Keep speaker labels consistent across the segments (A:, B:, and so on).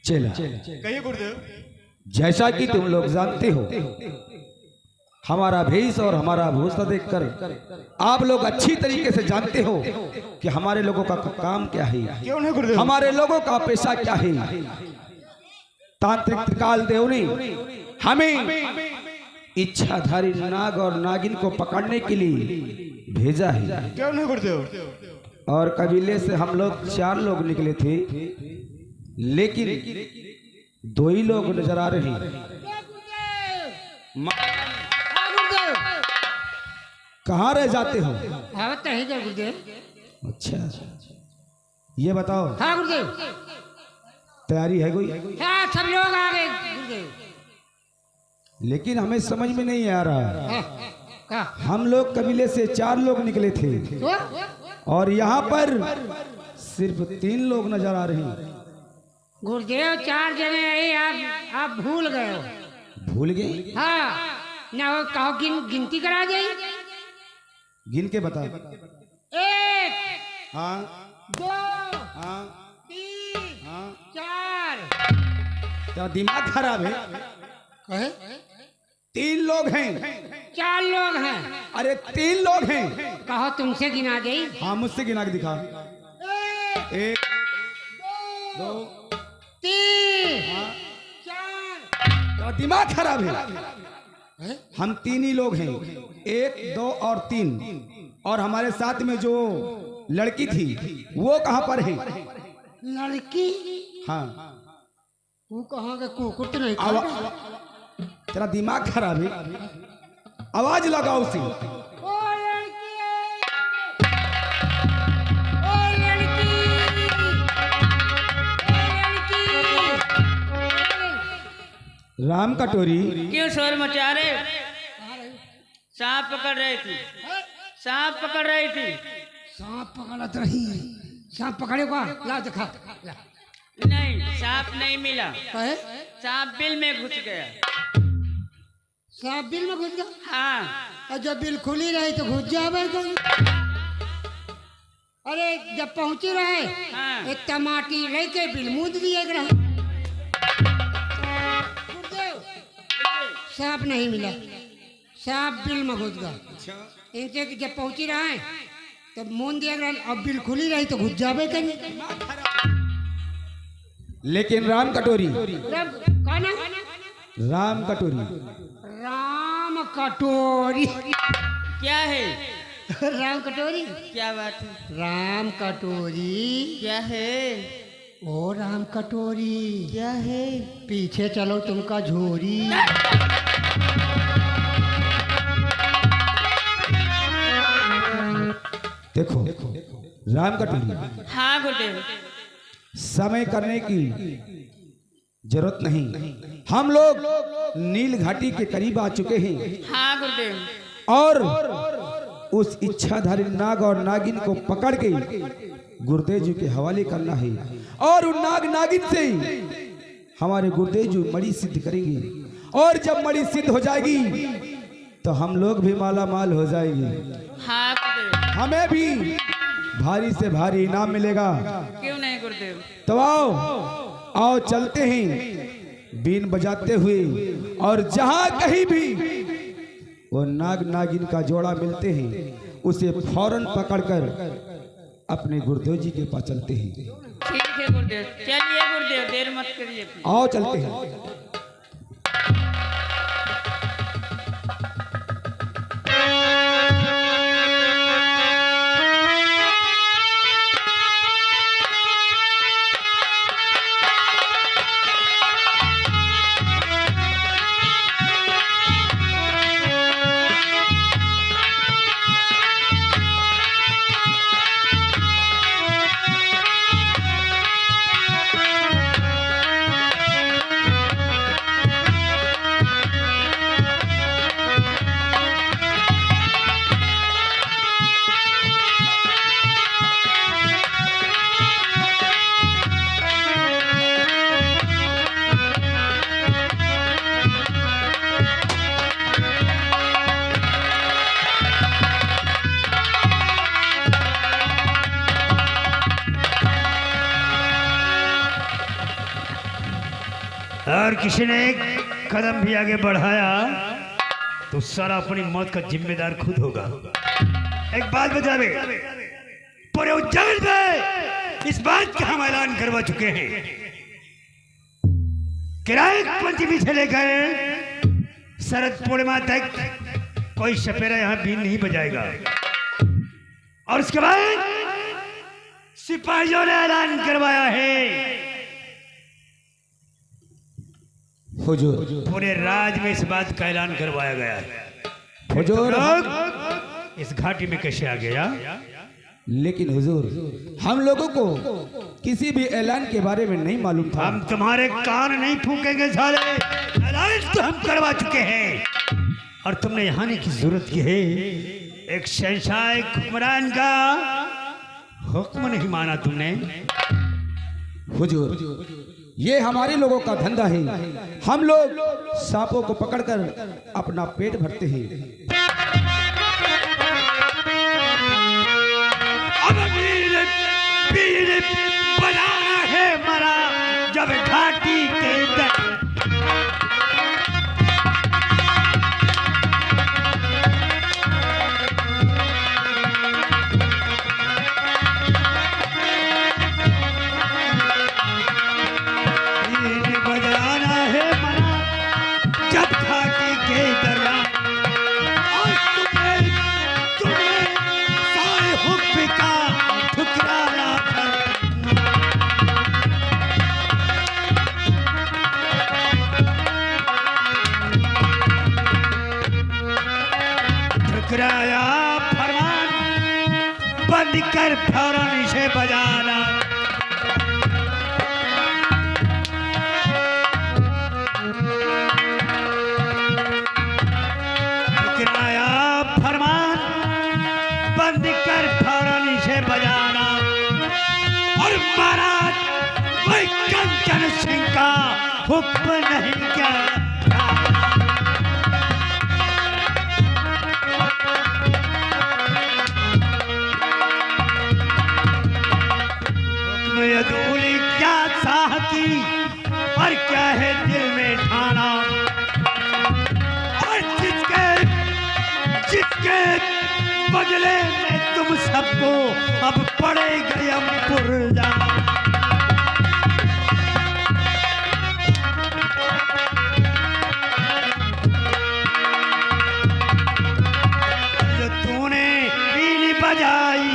A: चला
B: कहिए गुरुदेव।
A: जैसा कि तुम लोग जानते हो, हमारा भेष और हमारा भूषा देखकर आप लोग अच्छी तरीके से जानते हो कि हमारे लोगों का काम क्या है,
B: क्यों नहीं गुरुदेव?
A: हमारे लोगों का पेशा क्या है। तांत्रिक त्रिकाल देव ने हमें इच्छाधारी नाग और नागिन को पकड़ने के लिए भेजा है।
B: क्यों नहीं गुरुदेव?
A: और कबीले से हम लोग 4 लोग निकले थे, लेकिन 2 ही लोग नजर आ रहे हैं। कहाँ रह जाते हो?
C: गुरुदेव।
A: अच्छा, ये बताओ,
C: हाँ गुरुदेव।
A: तैयारी है कोई?
C: हाँ, सब लोग आ गए गुरुदेव।
A: लेकिन हमें समझ में नहीं आ रहा।
C: हाँ,
A: हम लोग कबीले से 4 लोग निकले थे
C: तो?
A: और यहाँ पर सिर्फ 3 लोग नजर आ रहे हैं।
C: गुरुदेव 4 जने आए, आप भूल गए हो।
A: भूल गए?
C: हाँ, ना वो कहो गिनती करा दे।
A: गिन के बता।
C: 1
A: हाँ
C: 2
A: हाँ
C: 3
A: हाँ।
C: 4।
A: तेरा दिमाग खराब है?
C: कहे
A: 3 लोग हैं।
C: 4 लोग हैं।
A: अरे 3 लोग हैं।
C: कहो तुमसे गिना दे।
A: हाँ, मुझसे गिना के दिखा। 1 2
C: 3 4।
A: तो दिमाग खराब है। हम 3 ही लोग हैं, 1 2 और 3। और हमारे साथ में जो लड़की थी वो कहाँ पर है?
C: लड़की?
A: हाँ,
C: तू कहाँ का कुकुर तो नहीं
A: तेरा दिमाग खराब है। आवाज लगाओ उसे।
C: ओ लड़की, ओ लड़की, ओ लड़की।
A: राम कटोरी,
D: क्यों शोर मचा रहे? सांप पकड़ रही थी, सांप पकड़ रही थी।
C: सांप पकड़त रही। सांप पकड़े का ला दिखा।
D: नहीं, सांप नहीं मिला।
C: कहे
D: सांप बिल में घुस गया।
C: सांप बिल में घुस गया?
D: हाँ,
C: और जब बिल खुली रही तो घुस जावे कहीं। अरे जब पहुंची रहे,
D: हाँ।
C: एक टमाटी लेके बिल मूद दिए रहे। गुरुदेव, सांप नहीं मिला, सांप बिल में घुस गया। इनसे कि जब पहुंची रहे तब मून दिया रहे, अब बिल खुली रही तो घुस जावे कहीं।
A: लेकिन राम कटोरी,
C: कौन है?
A: राम कटोरी,
C: राम कटोरी।
D: क्या है?
C: राम कटोरी,
D: क्या बात है?
C: राम कटोरी।
D: क्या है?
C: ओ राम कटोरी,
D: क्या है?
C: पीछे चलो तुमका झोरी।
A: देखो राम कटोरी,
D: हाँ गुरुदेव।
A: समय करने की जरूरत नहीं। हम लोग नील घाटी के करीब आ चुके हैं
D: हाँ गुरुदेव।
A: और उस इच्छाधारी नाग और नागिन को पकड़ के गुरुदेव जी के हवाले करना है। और उन नाग नागिन से हमारे गुरुदेव जी मणि सिद्ध करेंगे। और जब मणि सिद्ध हो जाएगी तो हम लोग भी माला माल हो जाएंगे।
D: हाँ गुरुदेव।
A: हमें भी भारी से भारी इनाम मिलेगा।
D: क्यों नहीं गुरुदेव?
A: तो आओ चलते हैं बीन बजाते हुए, और जहां कहीं भी वो नाग नागिन का जोड़ा मिलते हैं उसे फौरन पकड़कर अपने गुरुदेव जी के पास चलते हैं।
D: ठीक है गुरुदेव, चलिए गुरुदेव, देर मत करिए।
A: आओ चलते हैं।
E: और किसी ने एक कदम भी आगे बढ़ाया तो सारा अपनी मौत का जिम्मेदार खुद होगा। एक बात बता दे, पूरे उज्जैन में इस बात का हम ऐलान करवा चुके हैं, किराए पंचमी से लेकर शरद पूर्णिमा तक कोई सपेरा यहाँ बीन नहीं बजाएगा। और उसके बाद सिपाहियों ने ऐलान करवाया है,
A: हुजूर
E: पूरे राज में इस बात का ऐलान करवाया गया है।
A: हुजूर
E: लोग इस घाटी में कैसे आ गया?
A: लेकिन हुजूर हम लोगों को किसी भी ऐलान के बारे में नहीं मालूम था।
E: हम तुम्हारे कान नहीं फूकेंगे साले, ऐलान तो हम करवा चुके हैं और तुमने यहाँ आने की जरूरत की है। एक शहंशाह एक हुक्मरान का हुक्म नहीं माना तुमने।
A: हुजूर ये हमारे लोगों का धंधा है, हम लोग सांपों को पकड़कर अपना पेट भरते हैं।
E: अब बीन बजाना है मरा जब घाटी के अंदर। ठुकराया फरमान बंद कर फौरन इसे बजाना। ठुकराया फरमान बंद कर फौरन इसे बजाना। और महाराज मैं कंचन सिंह का हुक्म नहीं क्या अधूरी क्या चाह की और क्या है दिल में ठाना। और जिसके बदले में तुम सबको अब पड़ेगा यमपुर जाना। जो तूने बीन बजाई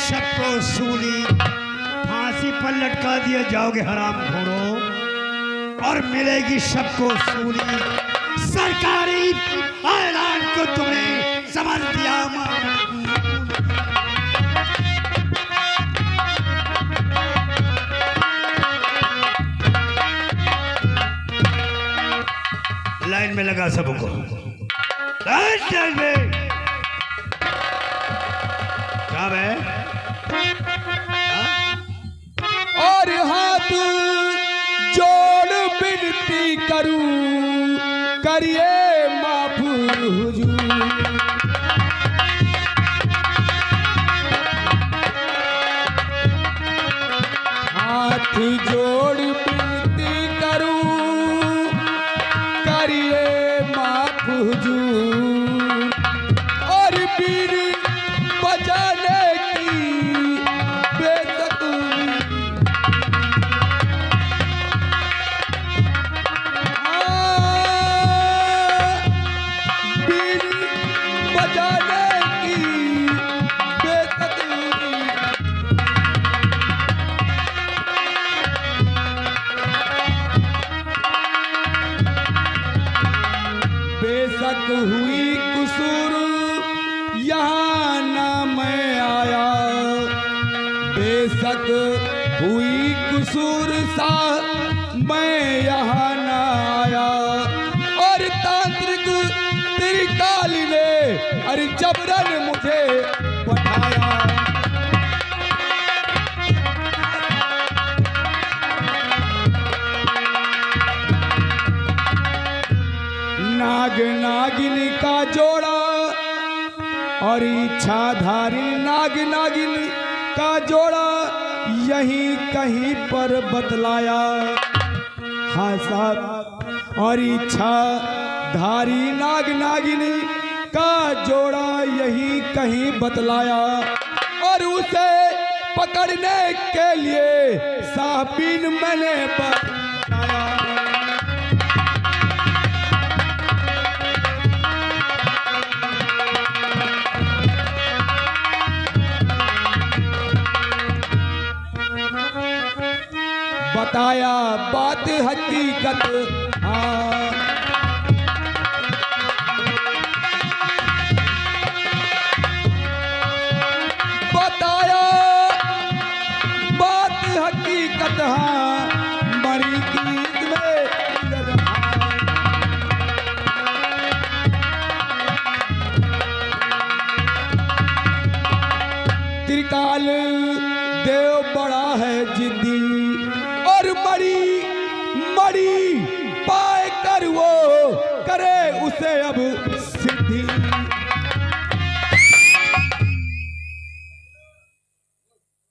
E: सबको सूली फांसी पर लटका दिए जाओगे हराम घोड़ों। और मिलेगी सबको सूली, सरकारी ऐलान को तुमने समझ दिया। लाइन में लगा सबको, लाइन में क्या है?
A: और हाथ जोड़ विनती करूं करिए माफ हुजूर। हाथ जोड़ विनती करूं करिए माफ हुजूर। और बीन बजाने की बेसतूरी बेशक हुई कुसूर यहाँ न मैं आया। बेशक हुई कुसूर सा मैं यहाँ न आया। और तांत्रिक त्रिकाल ने नागिन का जोड़ा और इच्छाधारी नाग नागिन का जोड़ा यहीं कहीं पर बतलाया। हाँ साहब, और इच्छाधारी नाग नागिन का जोड़ा यहीं कहीं बतलाया और उसे पकड़ने के लिए साहबीन मैंने बताया। बताया बात हकीकत, हाँ बताया बात हकीकत, हाँ मरी गीत में त्रिकाल देव बड़ा है जिद्दी और मरी मरी पाए कर वो करे उसे अब सिद्धि।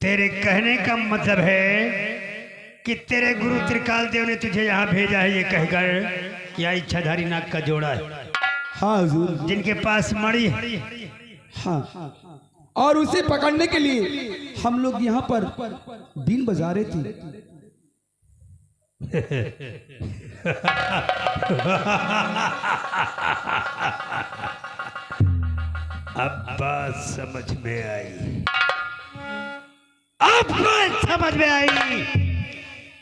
E: तेरे कहने का मतलब है कि तेरे गुरु त्रिकाल देव ने तुझे यहाँ भेजा है ये कहकर कि यह इच्छाधारी नाग का जोड़ा है।
A: हाँ हुजूर,
E: जिनके पास मणि है।
A: हाँ, और उसे पकड़ने के लिए हम लोग यहाँ पर बीन बजा रहे थे।
E: अब बात समझ में आई, अब बात समझ में आई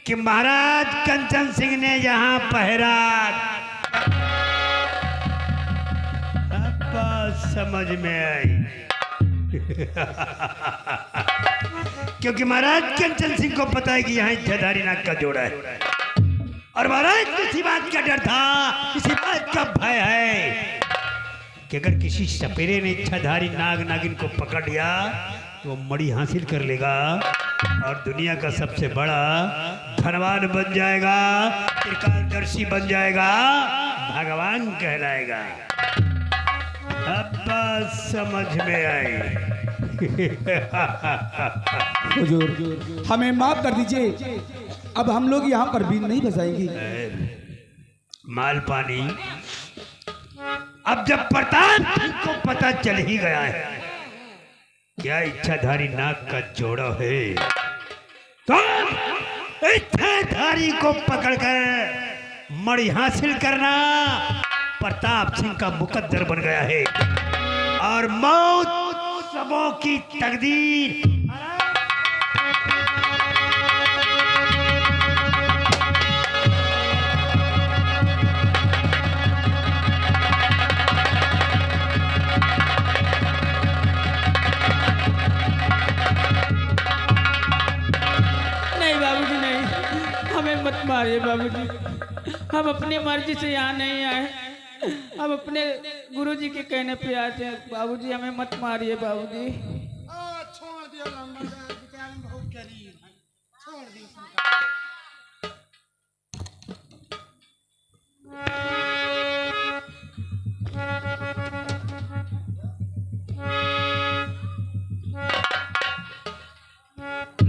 E: कि महाराज कंचन सिंह ने यहाँ पहरा। अब बात समझ में आई क्योंकि महाराज कंचन सिंह को पता है कि यहाँ इच्छाधारी नाग का जोड़ा है और महाराज को इसी बात का डर था, इसी बात का भय है कि अगर किसी सपेरे ने इच्छाधारी नाग नागिन को पकड़ लिया तो वो मणि हासिल कर लेगा और दुनिया का सबसे बड़ा धनवान बन जाएगा, त्रिकालदर्शी बन जाएगा, भगवान कहलाएगा। अब बात समझ में आई।
A: हुजूर हमें माफ कर दीजिए, अब हम लोग यहाँ पर बीन नहीं बजाएंगे।
E: माल पानी, अब जब प्रताप सिंह को पता चल ही गया है क्या इच्छाधारी नाग का जोड़ा है तो इच्छाधारी को पकड़कर मणि हासिल करना प्रताप सिंह का मुकद्दर बन गया है और मौत सबों की तकदीर।
D: नहीं बाबूजी नहीं, हमें मत मारिए बाबूजी, हम अपनी मर्जी से यहाँ नहीं आए, हम अपने गुरुजी के कहने पे आते हैं। बाबूजी हमें मत मारिए बाबूजी।
C: छोड़ दियो बेचारे बहुत गरीब है, छोड़ दियो।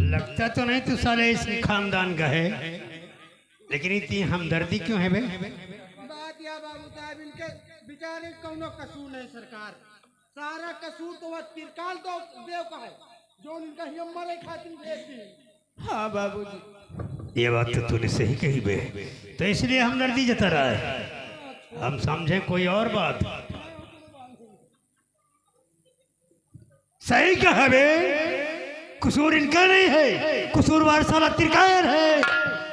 E: लगता तो नहीं तू साले इस खानदान का है, लेकिन इतनी हमदर्दी क्यों है बे?
C: बात या बाबू साहब इनके बेचारे कौनो कसूर नहीं सरकार, सारा कसूर तो वह त्रिकाल तो देव का है जो इनका हिम्मत खातिर भेजती।
D: हाँ बाबूजी,
E: ये बात तो तूने सही कही बे, तो इसलिए हमदर्दी जता रहा है, हम समझे कोई और बात। सही कहा बे, कसूर इनका नहीं है, कसूरवार साला त्रिकाल है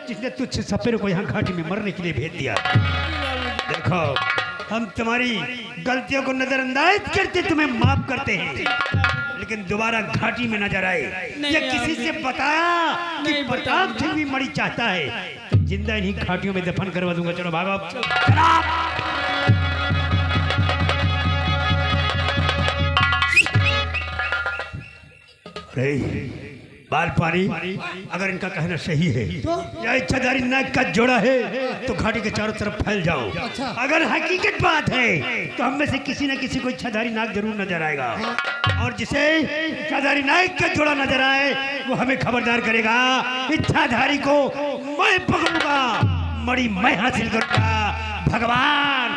E: जिसने तुझसे सपेरे को यहाँ घाटी में मरने के लिए भेज दिया। देखो हम तुम्हारी गलतियों को नजरअंदाज करते तुम्हें माफ करते हैं, लेकिन दोबारा घाटी में नजर आए या किसी से बताया कि प्रताप सिंह भी मणि चाहता है तो जिंदा इन्हीं घाटियों में दफन करवा दूंगा। चलो भागो। अरे बाल पानी अगर इनका कहना सही है या इच्छाधारी नाग का जोड़ा है तो घाटी के चारों तरफ फैल जाओ। अगर हकीकत बात है तो हम में से किसी न किसी को इच्छाधारी नाग जरूर नजर आएगा और जिसे इच्छाधारी नाग का जोड़ा नजर आए वो हमें खबरदार करेगा। इच्छाधारी को मैं पकड़ूंगा, मणि मैं हासिल करूंगा। भगवान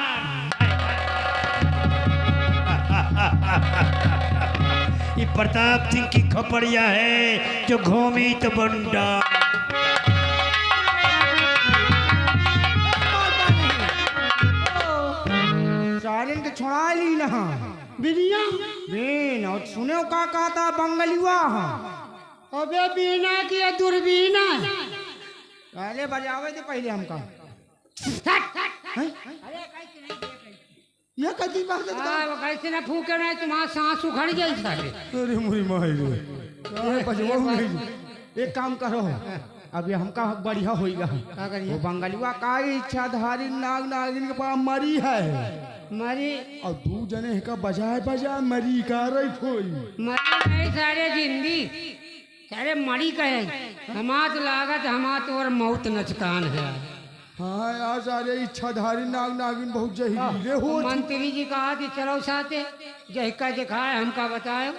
E: ये प्रताप सिंह की खपड़िया है जो घूमी तो बंडा।
A: सारिन के छोड़ा ली ना बिनिया बेन और सुने का कहता बंगलिया
C: अबे बीना की या दूरबीना
A: पहले बजावे थे पहले हमका यह कदी बात
C: वो कैसे ना फूके ना तुम्हारा सांस उखड़ जाए साले।
A: अरे मुरी माई रे बजवाऊ नहीं। एक काम करो अभी हमका बढ़िया होएगा।
C: क्या करिए?
A: वो बंगलिया का इच्छाधारी नाग नागिन के पास मरी है
C: मरी
A: और दू जने का बजाए बजाए मरी का रही कोई
C: मरी नहीं सारे जिंदी सारे मरी कहे हमात लागत हमात और मौत नचकान है।
A: हाँ यार सारे इच्छाधारी नाग नागिन बहुत जहरीले हो।
C: मंत्री जी कहा कि चलो साथे जहिका दिखाए हमका बताओ।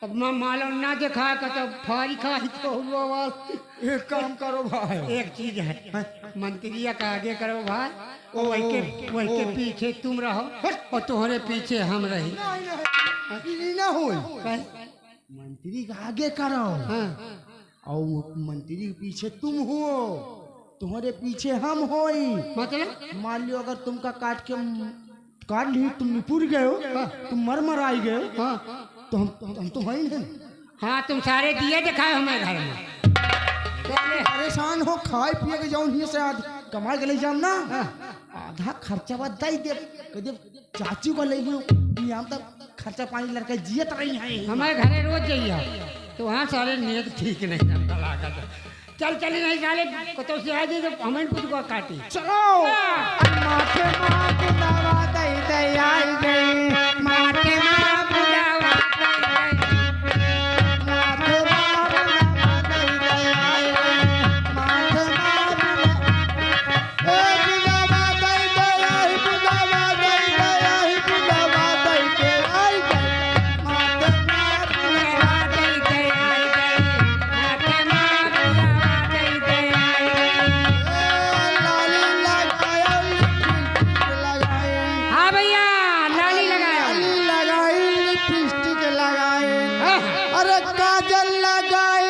C: अब मालूम ना दिखाए का तो फारी खाई तो हुआ।
A: एक काम करो भाई
C: एक चीज है मंत्री का आगे करो भाई वही के पीछे तुम रहो और तुम्हारे पीछे हम रही
A: ना हो मंत्री का आगे करो
C: हाँ।
A: और मंत्री के पीछे तुम हो तुम्हारे पीछे हम होई।
C: मतलब
A: मान लियो अगर तुमका काट ली तुम निपुर गए हो तुम मर आई गए हो तो हम तो है नहीं।
C: हाँ तुम सारे दिए दिखाए हमें घर में
A: परेशान हो खाए पिए के जाओ नहीं से आध कमाए के ले जाओ ना आधा खर्चा बताई दे कदे चाची को ले लो यहाँ तक खर्चा पानी लड़का जियत रही है।
C: हमारे घरे रोज जाइए तो वहाँ सारे नियत ठीक नहीं चल चल नहीं साले कतो से आ जाए तो हमें कुछ को काटी
A: चलो माथे माँ बुलावा दई दई आई गई
C: माथे माँ बुलावा
A: माथे माँ बुलावा दई दई आई गई माथे माँ बुलावा दई दई आई बुलावा दई दई आई बुलावा दई के आई गई माथे माँ
C: बुलावा दई दई आई गई माथे माँ बुलावा दई दई आई गई। हाँ भैया लाली लगाया
A: लगाई लिपस्टिक लगाई अरे काजल लगाई